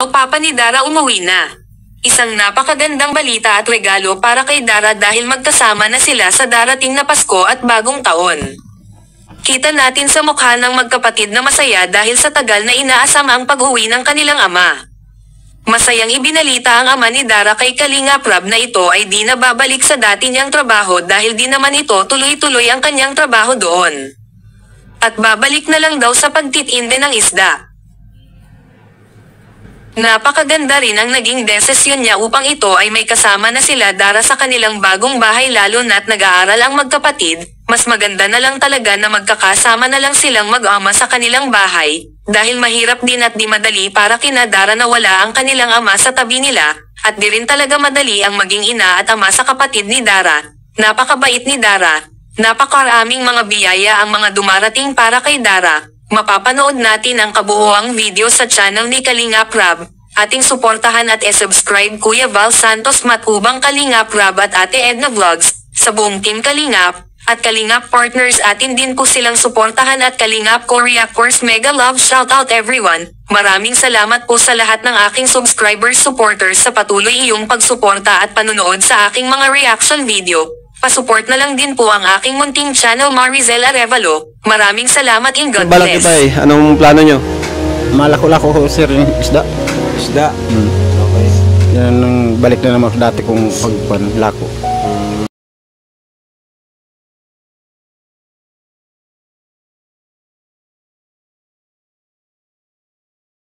o papa ni Dara umuwi na. Isang napakagandang balita at regalo para kay Dara dahil magkasama na sila sa darating na Pasko at Bagong Taon. Kita natin sa mukha ng magkapatid na masaya dahil sa tagal na inaasam ang pag-uwi ng kanilang ama. Masayang ibinalita ang ama ni Dara kay Kalinga Prab na ito ay di na babalik sa dati niyang trabaho dahil di naman ito tuloy-tuloy ang kanyang trabaho doon. At babalik na lang daw sa pagtitinde ng isda. Napakaganda rin ang naging desisyon niya upang ito ay may kasama na sila Dara sa kanilang bagong bahay lalo na't nag-aaral ang magkapatid. Mas maganda na lang talaga na magkakasama na lang silang mag-ama sa kanilang bahay, dahil mahirap din at di madali para kina Dara na wala ang kanilang ama sa tabi nila, at di rin talaga madali ang maging ina at ama sa kapatid ni Dara. Napakabait ni Dara. Napakaraming mga biyaya ang mga dumarating para kay Dara. Mapapanood natin ang kabuuang video sa channel ni Kalinga Prab. Ating suportahan at e-subscribe Kuya Val Santos Matubang Kalinga Prab at Ate Edna Vlogs, sa buong team Kalingap, at Kalingap Partners atin din po silang suportahan at Kalingap Korea Course mega love shoutout everyone. Maraming salamat po sa lahat ng aking subscribers supporters sa patuloy iyong pagsuporta at panunood sa aking mga reaction video. Pasupport na lang din po ang aking munting channel Marizel Arevalo. Maraming salamat in God Balak bless. kita eh. Anong plano nyo? Malako-lako ho sir yung isda. Isda. Okay. Yan ang balik na naman sa dati kong pagpanlako.